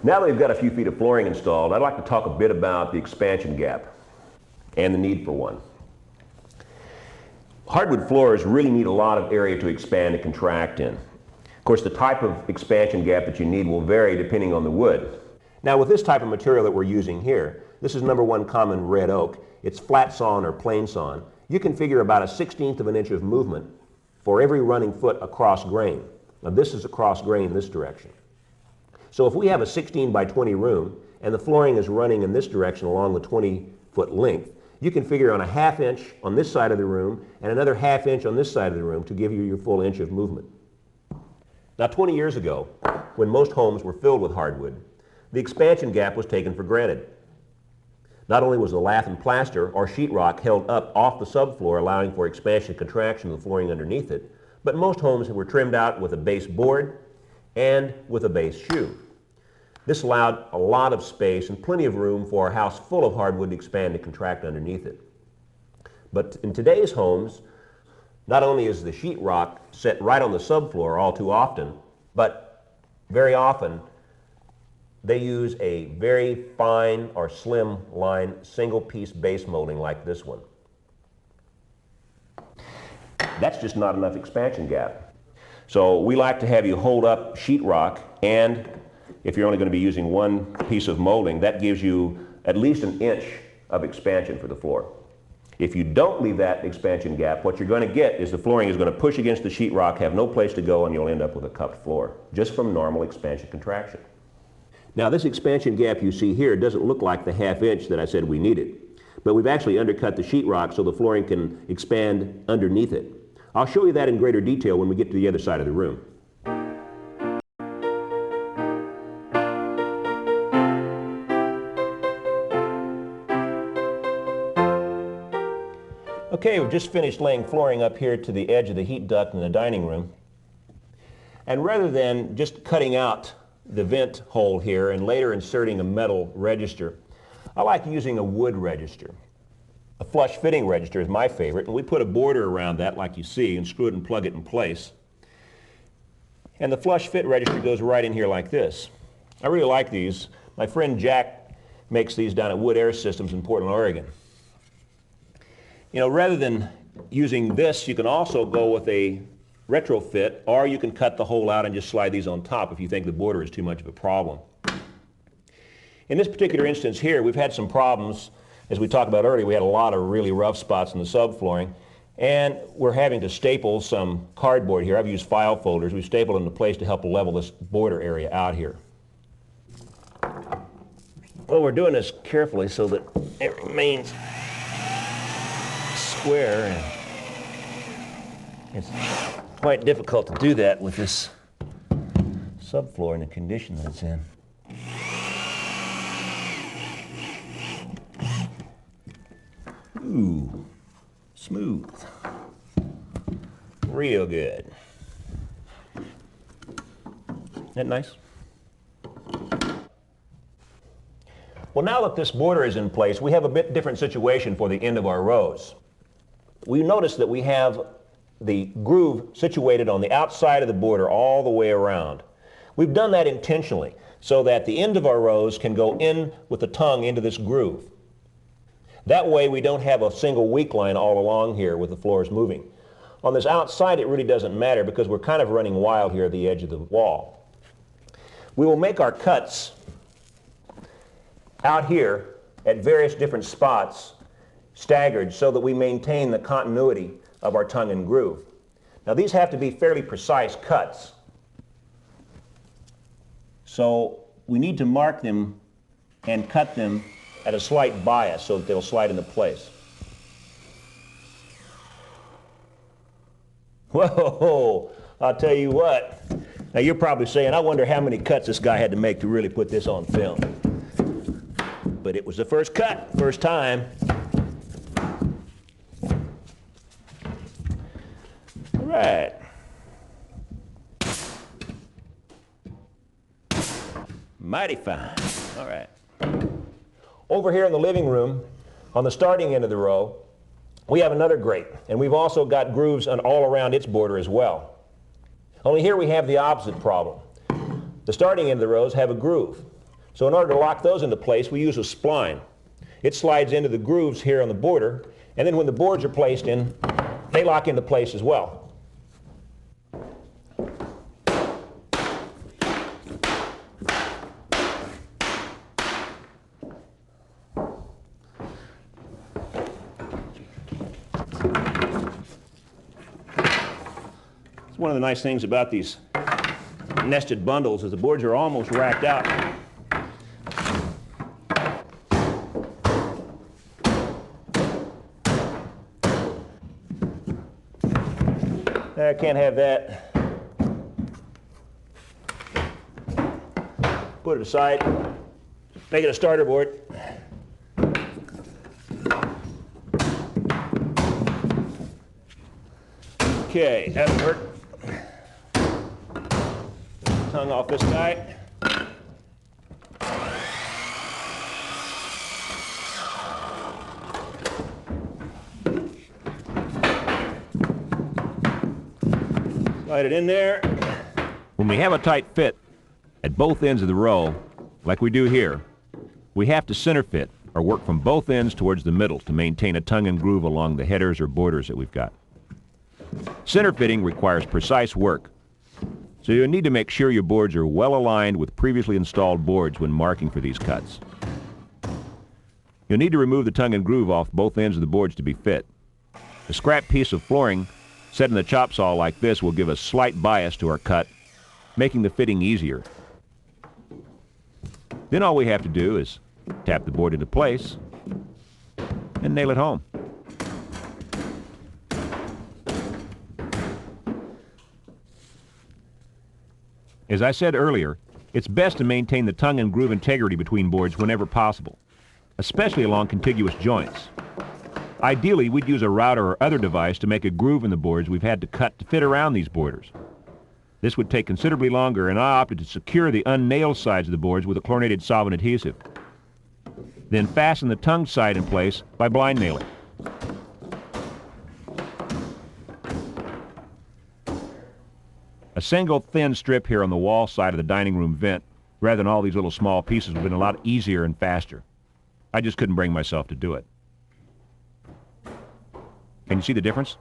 Now that we've got a few feet of flooring installed, I'd like to talk a bit about the expansion gap and the need for one. Hardwood floors really need a lot of area to expand and contract in. Of course, the type of expansion gap that you need will vary depending on the wood. Now, with this type of material that we're using here, this is #1 common red oak. It's flat sawn or plain sawn. You can figure about a 1/16 of an inch of movement for every running foot across grain. Now, this is across grain in this direction. So if we have a 16 by 20 room and the flooring is running in this direction along the 20-foot length, you can figure on a 1/2 inch on this side of the room and another 1/2 inch on this side of the room to give you your full inch of movement. Now, 20 years ago, when most homes were filled with hardwood, the expansion gap was taken for granted. Not only was the lath and plaster or sheetrock held up off the subfloor, allowing for expansion and contraction of the flooring underneath it, but most homes were trimmed out with a base board and with a base shoe. This allowed a lot of space and plenty of room for a house full of hardwood to expand and contract underneath it. But in today's homes, not only is the sheetrock set right on the subfloor all too often, but very often they use a very fine or slim line single piece base molding like this one. That's just not enough expansion gap. So we like to have you hold up sheetrock, and if you're only going to be using one piece of molding, that gives you at least an inch of expansion for the floor. If you don't leave that expansion gap, what you're going to get is the flooring is going to push against the sheetrock, have no place to go, and you'll end up with a cupped floor, just from normal expansion contraction. Now, this expansion gap you see here doesn't look like the 1/2 inch that I said we needed, but we've actually undercut the sheetrock so the flooring can expand underneath it. I'll show you that in greater detail when we get to the other side of the room. Okay, we've just finished laying flooring up here to the edge of the heat duct in the dining room. And rather than just cutting out the vent hole here and later inserting a metal register, I like using a wood register. A flush fitting register is my favorite, and we put a border around that like you see and screw it and plug it in place. And the flush fit register goes right in here like this. I really like these. My friend Jack makes these down at Wood Air Systems in Portland, Oregon. You know, rather than using this, you can also go with a retrofit, or you can cut the hole out and just slide these on top if you think the border is too much of a problem. In this particular instance here, we've had some problems. As we talked about earlier, we had a lot of really rough spots in the subflooring, and we're having to staple some cardboard here. I've used file folders. We've stapled into place to help level this border area out here. Well, we're doing this carefully so that it remains square, and it's quite difficult to do that with this subfloor in the condition that it's in. Ooh, smooth. Real good. Isn't that nice? Well, now that this border is in place, we have a bit different situation for the end of our rows. We notice that we have the groove situated on the outside of the border all the way around. We've done that intentionally so that the end of our rows can go in with the tongue into this groove. That way we don't have a single weak line all along here with the floors moving. On this outside it really doesn't matter because we're kind of running wild here at the edge of the wall. We will make our cuts out here at various different spots staggered so that we maintain the continuity of our tongue and groove. Now these have to be fairly precise cuts. So we need to mark them and cut them at a slight bias so that they'll slide into place. Whoa, I'll tell you what. Now you're probably saying, I wonder how many cuts this guy had to make to really put this on film. But it was the first cut, first time. All right. Mighty fine. All right. Over here in the living room, on the starting end of the row, we have another grate, and we've also got grooves on all around its border as well. Only here we have the opposite problem. The starting end of the rows have a groove. So in order to lock those into place, we use a spline. It slides into the grooves here on the border, and then when the boards are placed in, they lock into place as well. One of the nice things about these nested bundles is the boards are almost racked out. I can't have that. Put it aside. Make it a starter board. Okay, that'll work. Tongue off this guy. Slide it in there. When we have a tight fit at both ends of the row, like we do here, we have to center fit or work from both ends towards the middle to maintain a tongue and groove along the headers or borders that we've got. Center fitting requires precise work. So you'll need to make sure your boards are well aligned with previously installed boards when marking for these cuts. You'll need to remove the tongue and groove off both ends of the boards to be fit. A scrap piece of flooring set in the chop saw like this will give a slight bias to our cut, making the fitting easier. Then all we have to do is tap the board into place and nail it home. As I said earlier, it's best to maintain the tongue and groove integrity between boards whenever possible, especially along contiguous joints. Ideally, we'd use a router or other device to make a groove in the boards we've had to cut to fit around these borders. This would take considerably longer, and I opted to secure the unnailed sides of the boards with a chlorinated solvent adhesive. Then fasten the tongue side in place by blind nailing. A single thin strip here on the wall side of the dining room vent, rather than all these little small pieces, would have been a lot easier and faster. I just couldn't bring myself to do it. Can you see the difference?